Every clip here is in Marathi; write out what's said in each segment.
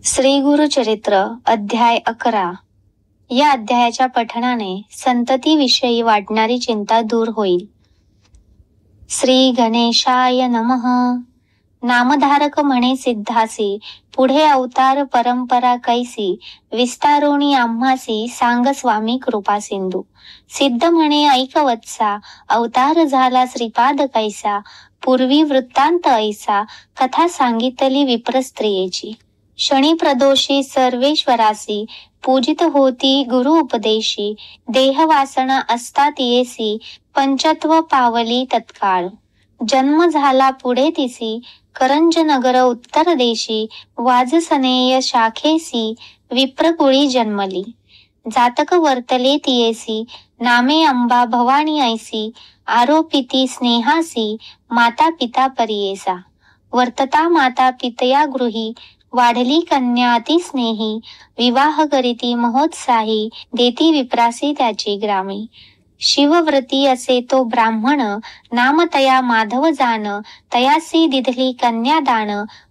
श्री गुरुचरित्र अध्याय 11. या अध्यायाच्या पठणाने संततीविषयी वाटणारी चिंता दूर होईल. श्री गणेशाय नमः. नामधारक म्हणे सिद्धासी, पुढे अवतार परंपरा कैसी, विस्तारोणी आम्हासी सांग स्वामी कृपा सिंधू. सिद्ध म्हणे ऐकवत्सा, अवतार झाला श्रीपाद कैसा, पूर्वी वृत्तांत ऐसा, कथा सांगितली विप्र स्त्रियेची. शनी प्रदोषी सर्वेश्वरासी, पूजित होती गुरु उपदेशी, देहवासना असतात येसी, पंचत्व पावली तत्काळ. जन्म झाला पुढे तिसी, करंज नगर उत्तर देशी, वाजसनेय शाखेसी, विप्रकुळी जन्मली. जातक वर्तले तियेसी, नामे अंबा भवानी ऐसी, आरोपिती स्नेहासी, माता पिता परियेसा. वर्तता माता पितया गृही, वाढली कन्या अति स्नेही, विवाह करीती महोत्साही, देती विप्रासी त्याची ग्रामी. शिवव्रती असे तो ब्राह्मण, नाम तया माधव जान, तयासी दिधली कन्यादान,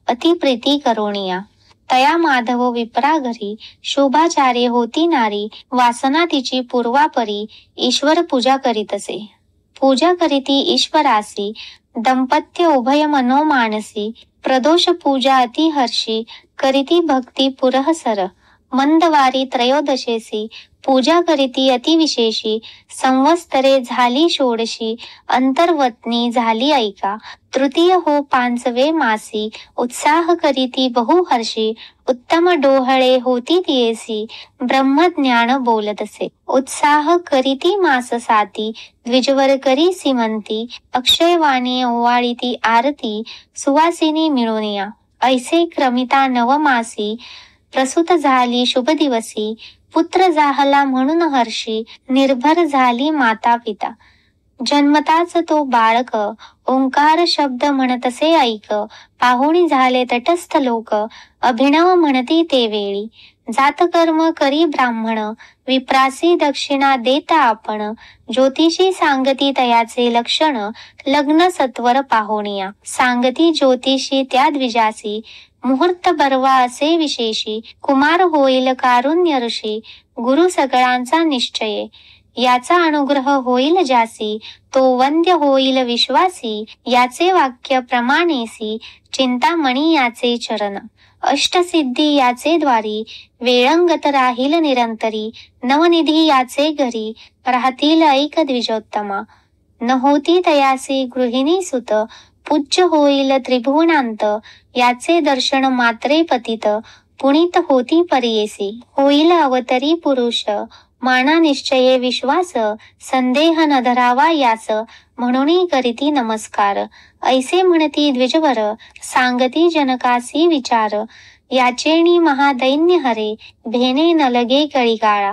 अति प्रीती करोनिया. तया माधव विप्रा घरी, शोभाचार्य होती नारी, वासना तिची पूर्वापरी, ईश्वर पूजा करीत असे. पूजा करीती ईश्वरासी, दंपत्य उभय मनोमानसी, प्रदोष पूजा अति हर्षी, करीती भक्ती पुरःसर. मंदवारी त्रयोदशेसी, पूजा करीती अतिविशेषी, संवत्सरे झाली षोडशी, अंतर्वत्नी झाली ऐका. तृतीय हो पांचवे मासी, उत्साह करीती बहुहर्षी, उत्तम डोहळे होती तियेसी, ब्रह्मज्ञान बोलतसे. उत्साह करीती मास साती, द्विजवर करी सीमंती, अक्षयवाणी ओवाळीती आरती, सुवासिनी मिळोनिया. ऐसे क्रमिता नवमासी, प्रसूत झाली शुभ दिवसी, पुत्र झाला म्हणून हर्षी, निर्भर झाली माता पिता. जन्मताच तो बाळक, ओंकार शब्द म्हणतसे ऐक, पाहुणी झाले तटस्थ लोक, अभिनव म्हणती ते वेळी. जातकर्म करी ब्राह्मण, विप्रासी दक्षिणा देता आपण, ज्योतिषी सांगती तयाचे लक्षण, लग्न सत्वर पाहुणिया. सांगती ज्योतिषी त्या द्विजासी, मुहूर्त बरवा असे विशेषी, कुमार होईल कारुण्य ऋषी, गुरु सगळ्यांचा निश्चय. याचा अनुग्रह होईल ज्यासी, तो वंद्य होईल विश्वासी, याचे वाक्य प्रमाणेसी, चिंतामणी याचे चरण. अष्टसिद्धी याचे द्वारी, वेळंगत राहील निरंतरी, नवनिधी याचे घरी, राहतील ऐक द्विजोत्तमा. न होती तयासी गृहिणी सुत, पूज्य होईल त्रिभुवनांत, याचे दर्शन मात्रे पतित, पुनीत होती परियेसी. होईल अवतरी पुरुष, माना निश्चये विश्वास, संदेह न धरावा यास, म्हणून करीती नमस्कार. ऐसे म्हणती द्विजवर, सांगती जनकासी विचार, याचेणी महादैन्य हरे, भेने न लगे कळीकाळा.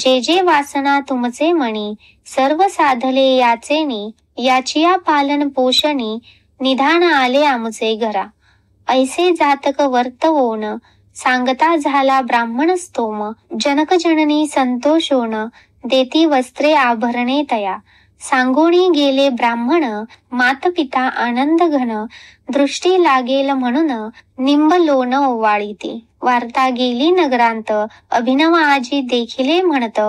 जे जे वासना तुमचे मणी, सर्व साधले याचेनी, याचिया पालन पोषणी, निधान आले आमचे घरा. ऐसे जातक वर्तवोन, सांगता झाला ब्राह्मण स्तोम, जनक जननी संतोषोन, देती वस्त्रे आभरणे तया. सांगोणी गेले ब्राह्मण, मात पिता आनंद घन, दृष्टी लागेल म्हणून, निंब लोण ओवाळीती. वार्ता गेली नगरांत, अभिनव आजी देखिले म्हणत,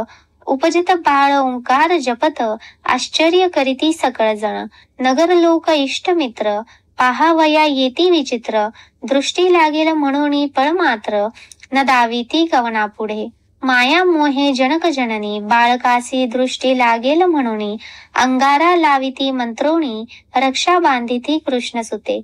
उपजित बाळ ओंकार जपत, आश्चर्य करीती सकळजण. नगर लोक इष्टमित्र, पाहावया येती विचित्र, दृष्टी लागेल म्हणून पळ मात्र, न दाविती कवना पुढे. माया मोहे जनक जननी, बाळकासी दृष्टी लागेल म्हणून, अंगारा लाविती मंत्रोणी, रक्षा बांधिती कृष्ण सुते.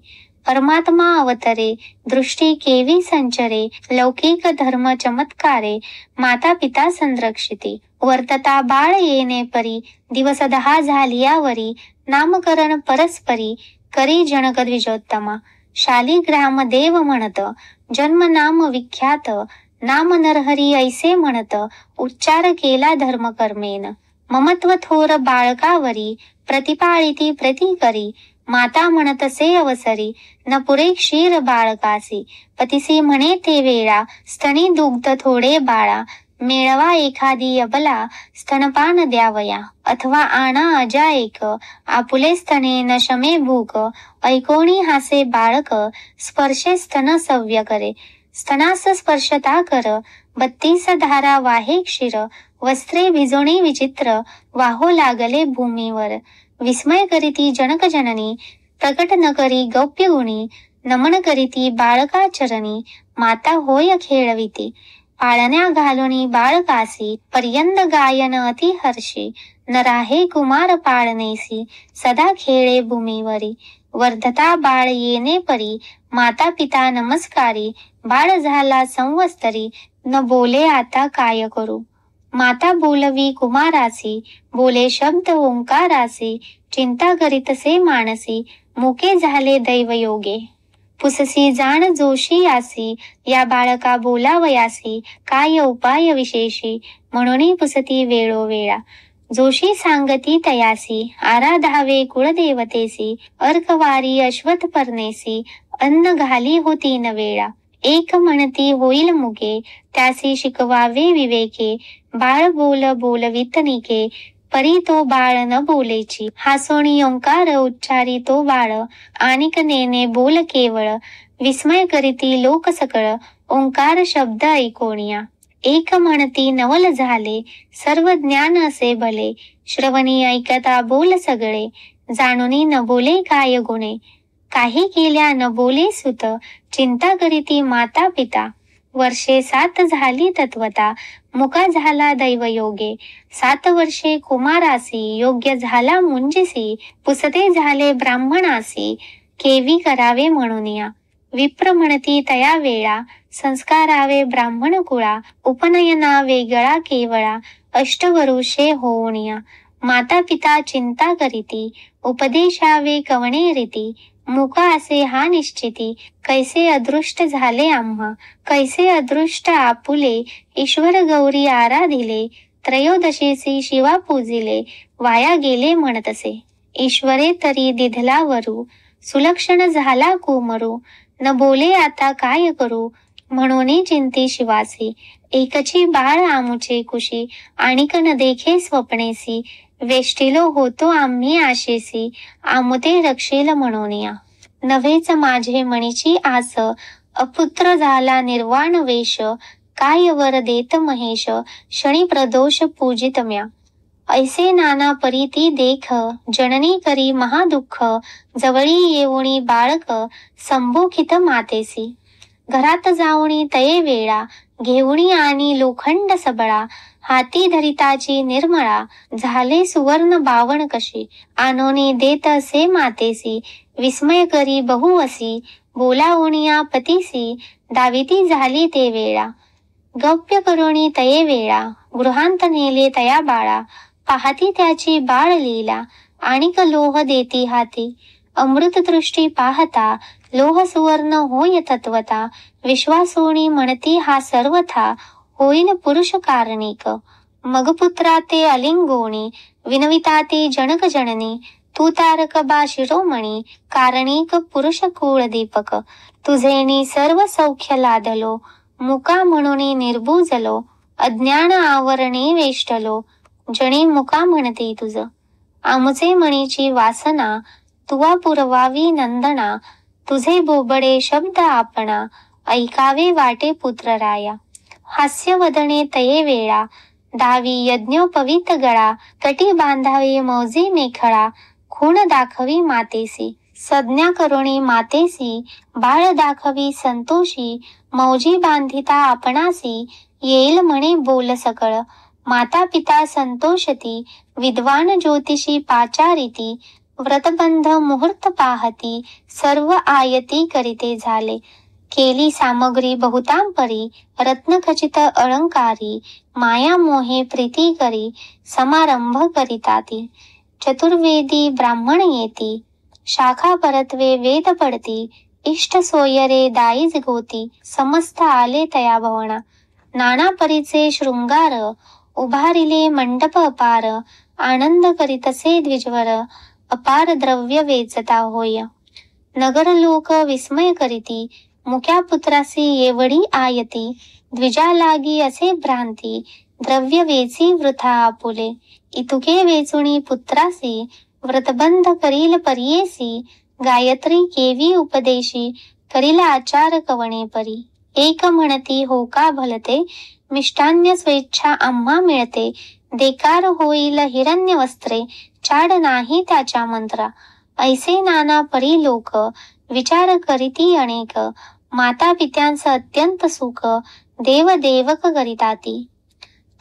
परमात्मा अवतरे, दृष्टी केवी संचरे, लौकिक धर्म चमत्कारे, माता पिता संरक्षिती. वर्तता बाळ येणे परी, दिवस 10 झालियावरी, नामकरण परस्परी, करी जनक द्विजोत्तमा. शालिग्राम देव म्हणत, जन्म नाम विख्यात, नाम नरहरी ऐसे म्हणत, उच्चार केला धर्म कर्मेन. ममत्व थोर बाळकावरी, प्रतिपाळिती प्रति करी, माता म्हणतसे अवसरी, न पुरे क्षीर बाळकासी. पतिसी म्हणे ते वेळा, स्तनी दुग्ध थोडे बाळा, मेळवा एखादी अबला, स्तनपान द्यावया. अथवा आणा अजा एक, आपुले स्तने न शमे भूक, ऐकोणी हासे बाळक, स्पर्शे स्तन सव्य करे. स्तनास स्पर्शता कर, 32 धारा वाहे क्षीर, वस्त्रे भिजोणी विचित्र, वाहो लागले भूमीवर. विस्मय करीती जनक जननी, प्रकट न करी गौप्य गुणी, नमन करीती बाळका चरणी, माता होय खेळविती. पाळण्या घालुनी बाळकासी, पर्यंत गायन अति हर्षी, न राहे कुमार पाळणेसी, सदा खेळे भूमीवरी. वर्धता बाळ येणे परी, माता पिता नमस्कारी, बाळ झाला संवत्सरी, न बोले आता काय करू. माता बोलवी कुमारासी, बोले शब्द ओंकारासी, चिंता करीतसे मानसी, मुके झाले दैवयोगे. पुससी जाण जोशी यासी, या बाळका बोलावयासी, काय उपाय विशेषी, म्हणून पुसती वेळोवेळा. जोशी सांगती तयासी, आराधावे कुळदेवतेसी, अर्कवारी अश्वथ पर्णेसी, अन्न घाली होती न वेळा. एक म्हणती होईल मुके, त्यासी शिकवावे विवेके, बाळ बोल बोलवित निके, परी तो बाळ न बोलेची. हासोणी ओंकार उच्चारी तो बाळ, आणिक नेने बोल केवळ, विस्मय करीती लोक सकळ, ओंकार शब्द ऐकोनिया. एक म्हणती नवल झाले, सर्व ज्ञान असे भले, श्रवणी ऐकता बोल सगळे, जाणुनी न बोले काय गुणे. काही केल्या न बोले सुत, चिंता करीती माता पिता. वर्षे 7 झाली तत्वता, मुका झाला दैवयोगे. 7 वर्षे कुमारासी, योग्य झाला मुंजिसी, पुसते झाले ब्राह्मणासी, केवी करावे म्हणूनिया. विप्र म्हणती तया वेळा, संस्कारावे ब्राह्मण कुळा, उपनयना वेगळा केवळा, अष्टवरुषे होऊनिया. माता पिता चिंता करीती, उपदेशावे कवणे रीती, मुका असे हा निश्चिती, कैसे अदृष्ट झाले आम्हा, कैसे अदृष्ट आपुले, ईश्वर गौरी आराधिले, त्रयोदशीसी शिवा पूजिले, वाया गेले म्हणतसे. ईश्वरे तरी दिधला वरू, सुलक्षण झाला कुमरू, न बोले आता काय करू, म्हणून चिंती शिवासी. एकची बाळ आमुचे कुशी, आणिक न देखे स्वप्नेसी, वेष्टिलो होतो आम्ही आशेसी, आमुते रक्षेल म्हणूनिया. नव्हेच माझे मणीची आस, अपुत्र झाला निर्वाण वेश, काय वर देत महेश, शनी प्रदोष पूजित म्या. ऐसे नाना परीती देख, जननी करी महादुःख, जवळी येऊणी बाळक, संभोखित मातेसी. घरात जाऊणी तये वेळा, घेऊणी आणि लोखंड सबळा, हाती धरिताची निर्मळा, झाले सुवर्ण बावण कशी, आणोनी देत असे मातेसी. विस्मय करी बहुवसी, बोलावणिया पतीसी, दाविती झाली ते वेळा. गौप्य करुणी तये वेळा, गृहांत नेले तया बाळा, पाहती त्याची बाळ लीला, आणिक लोह देती हाती. अमृत दृष्टी पाहता, लोह सुवर्ण होय तत्वता, विश्वासोणी म्हणती हा सर्वथा, होईल पुरुष कारणिक. मग पुत्रा ते अलिंगोणी, विनविता ते जनक जननी, तू तारक बा शिरोमणी, कारणिक पुरुष कुळ दीपक. तुझेनी सर्व सौख्य लादलो, मुका म्हणून निर्बुजलो, अज्ञान आवरणे वेष्टलो, जणी मुका म्हणते तुझ. आमुचे मणीची वासना, तुवा पुरवावी नंदना, तुझे बोबडे शब्द आपणा, ऐकावे वाटे पुत्र राया. हास्य वदने तये वेळा, दावी यज्ञोपवीत गळा, तटी बांधावे मौजे मेखळा, खूण दाखवी मातेसी. संज्ञा करुणी मातेसी, बाळ दाखवी संतोषी, मौजी बांधिता आपणासी, येईल म्हणे बोल सकळ. माता पिता संतोषती, विद्वान ज्योतिषी पाचारिती, व्रतबंध मुहूर्त पाहती, सर्व आयती करीते झाले. केली सामग्री बहुतांपरी, रत्नखचित अलंकारी, माया मोहे प्रीती करी, समारंभ करिताती. चतुर्वेदी ब्राह्मण येती, शाखा परत्वे वेद पडती, इष्ट सोयरे दाईज गोती, समस्त आले तया भवना. नाना परीचे शृंगार, उभारिले मंडप अपार, आनंद करीतसे द्विजवर, अपार द्रव्य वेचता होय. नगर लोक विस्मय करीती, मुक्या पुत्रासी एवढी आयती, द्विजा लागी असे भ्रांती, द्रव्य वेची वृथा आपुले. इतुके वेचुणी पुत्रासी, व्रतबंध करील परियेसी, गायत्री केवी उपदेशी, करील आचार कवणे परी. एक म्हणती हो का भलते, मिष्टान्य स्वेच्छा आम्हा मिळते, देकार होईल हिरण्य वस्त्रे, चाड नाही त्याच्या मंत्रा. ऐसे नाना परी लोक, विचार करीती अनेक, माता पित्यांचं अत्यंत सुख, देव देवक करिताती.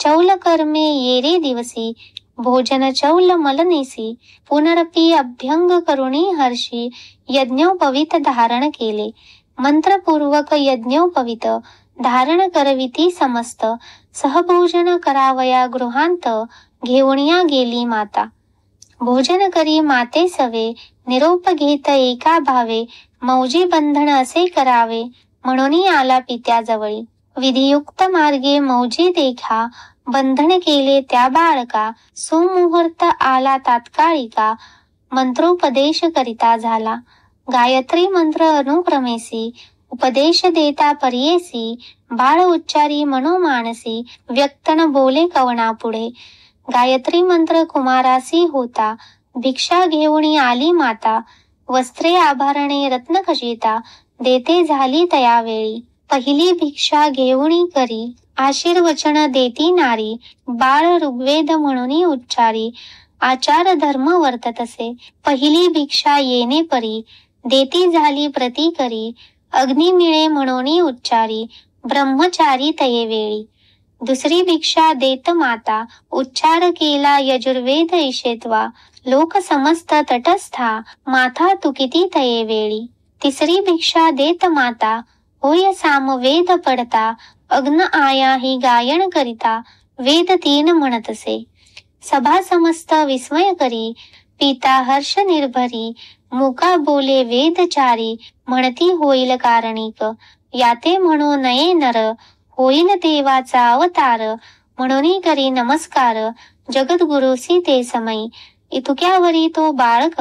चौल कर्मे येरे दिवसी, भोजन चौल मलनेसी, पुनरपी अभ्यंग करुणी हर्षी, यज्ञोपवीत धारण केले. मंत्रपूर्वक यज्ञोपवीत धारण करविती समस्त, सहभोजन करावया गृहांत, घेऊनिया गेली माता. भोजन करी माते सवे, निरोप घेत एका भावे, मौजी बंधन असे करावे, म्हणून आला पित्याजवळी. विधियुक्त मार्गे मौजी देखा, बंधन केले त्या बाळका, सुमुहूर्त आला तात्कालिका, मंत्रोपदेश करिता झाला. गायत्री मंत्र अनुक्रमेसी, उपदेश देता परियेसी, बाळ उच्चारी मनोमानसी, व्यक्त न बोले कवना पुढे. गायत्री मंत्र कुमारासी होता, भिक्षा घेऊन आली माता, वस्त्रे आभरणे रत्न खचिता, देते झाली तयावेळी. पहिली भिक्षा घेऊन करी, आशीर्वचन देती नारी, बाळ ऋग्वेद म्हणून उच्चारी, आचार धर्म वर्ततसे. पहिली भिक्षा येणे परी, देती झाली प्रती करी, अग्नी मिळे म्हणून उच्चारी, ब्रह्मचारी तयेवेळी. दुसरी भिक्षा देत माता, उच्चार केला यजुर्वेद ईशेत्वा, लोक समस्त तटस्था, माथा तुकिती तयेवेळी. तिसरी भिक्षा देत माता, होय सामवेद पडता, अग्न आया ही गायन करिता, वेद तीन म्हणतसे. सभा समस्त विस्मय करी, पिता हर्ष निर्भरी, मुका बोले वेदचारी, म्हणती होईल कारणिक. याते म्हणू नये नर, होईल देवाचा अवतार, म्हणून करी नमस्कार, जगद्गुरुसी ते समई. इतुक्यावरी तो बाळक,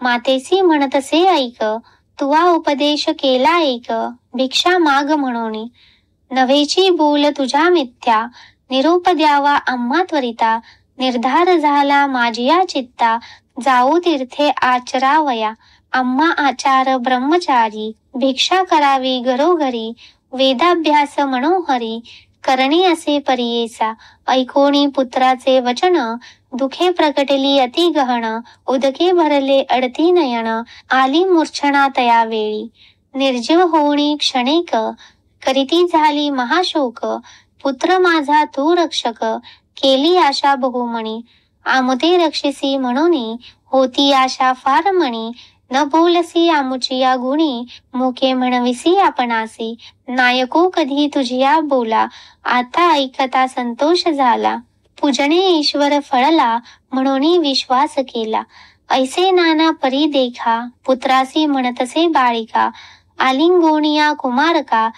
मातेसी म्हणतसे ऐक, तुवा उपदेश केला एक, भिक्षा माग म्हणून. नव्हेची बोल तुझ्या मिथ्या, निरोप द्यावा आम्हा त्वरिता, निर्धार झाला माझिया चित्ता, जाऊ तीर्थे आचरावया, आम्हा आचार ब्रह्मचारी, भिक्षा करावी घरोघरी, वेदाभ्यास मनोहरी, करणी असे परियेसा. ऐकोणी पुत्राचे वचन, दुखे प्रकटली अति गहन, उदके भरले अडती नयन, आली मूर्छना तयावेळी. निर्जीव होणी क्षणिक, करीती झाली महाशोक, पुत्र माझा तू रक्षक, केली आशा बहुमणी. आमुते रक्षिसी म्हणून, होती आशा फार मणी, न बोलसी आमुचिया गुणी, मुखे म्हणविसी आपणासी. नायको कधी तुझिया बोला, आता ऐकता संतोष झाला, पूजने ईश्वर फळला, म्हणून विश्वास केला. ऐसे नाना परी देखा, पुत्रासी म्हणतसे बाळिका, आलिंगोनिया कुमारका,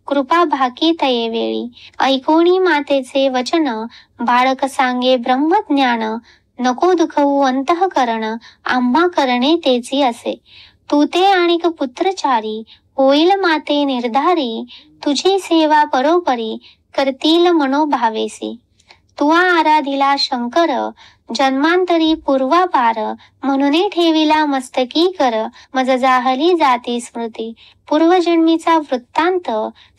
कृपा भाकी तयेवेळी. ऐकोणी मातेचे वचन, बाळक सांगे ब्रह्मज्ञान, नको दुखवू अंतःकरण, आम्हा करणे तेची असे. तू ते आणिक पुत्रचारी, होईल माते निर्धारी, तुझी सेवा परोपरी, करतील मनोभावेसी. तुवा आराधिला शंकर, जन्मांतरी पूर्वापार, म्हणून ठेविला मस्तकी कर, मज जाहली जाती स्मृती. पूर्वजन्मीचा वृत्तांत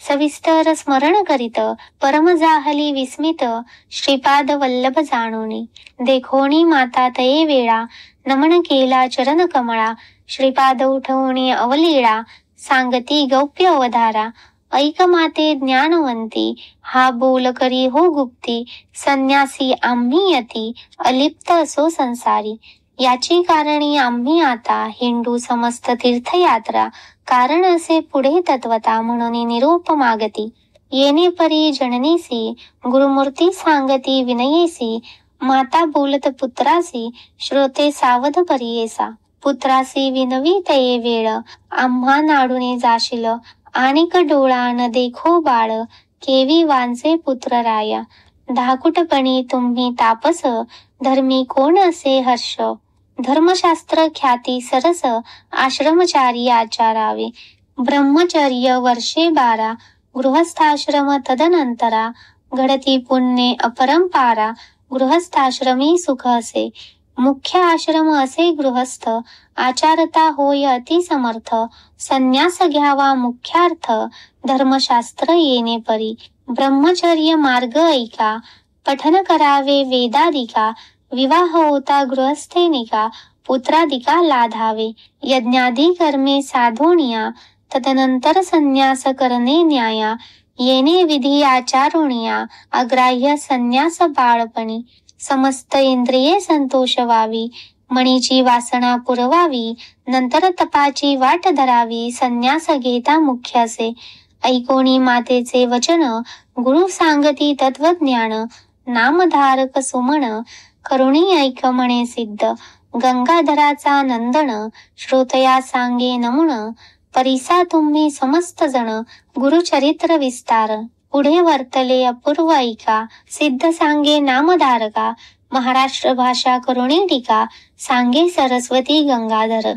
सविस्तर स्मरण करीत, परम जाहली विस्मित, श्रीपाद वल्लभ जाणूनी. देखोणी माता तये वेळा, नमन केला चरण कमळा, श्रीपाद उठवणी अवलीळा, सांगती गौप्य अवधारा. ऐक माते ज्ञानवंती, हा बोल करी हो गुप्ती, संन्यासी आम्ही यती, अलिप्त असो संसारी. याची कारणी आम्ही आता, हिंडू समस्त तीर्थयात्रा, कारण असे पुढे तत्वता, म्हणून निरोप मागती. येणे परी जननीसी, गुरुमूर्ती सांगती विनयेसी, माता बोलत पुत्रासी, श्रोते सावध परियेसा. पुत्रासी विनवी तये वेळ, आम्हा नाडूने जाशील, आणिक डोळा न देखो बाळ, केवी वांचे पुत्र राया. धाकुटपणी तुम्ही तापस, धर्मी कोण असे हर्ष, धर्मशास्त्र ख्याती सरस, आश्रमचारी आचारावे. ब्रह्मचर्य वर्षे 12, गृहस्थाश्रम तदनंतरा, घडती पुण्ये अपरंपारा, गृहस्थाश्रमी सुख असे. मुख्य आश्रम असे गृहस्थ, आचारता होय अति समर्थ. संन्यास घ्यावा मुख्यार्थ, धर्मशास्त्र येणे परी. ब्रह्मचर्य मार्ग ऐका, पठन करावे वेदादिका. विवाह होता गृहस्थेनिका, पुत्रादिका लाधावे. यज्ञादी कर्मे साधोनिया, तदनंतर संन्यास करणे न्याया. येणे विधी आचारुनिया, अग्राह्य संन्यास बाळपणी. समस्त इंद्रिये संतोष व्हावी, मणीची वासना पुरवावी. नंतर तपाची वाट धरावी, संन्यास घेता मुख्य असे. ऐकोनी मातेचे वचन, गुरु सांगती तत्वज्ञान. नामधारक सुमन, करुणी ऐक म्हणे सिद्ध. गंगाधराचा नंदन, श्रोतया सांगे नमुन. परिसा तुम्ही समस्त जण, गुरुचरित्र विस्तार. पुढे वर्तले अपूर्व ऐका, सिद्ध सांगे नामधारका. महाराष्ट्र भाषा करुणी टीका, सांगे सरस्वती गंगाधर.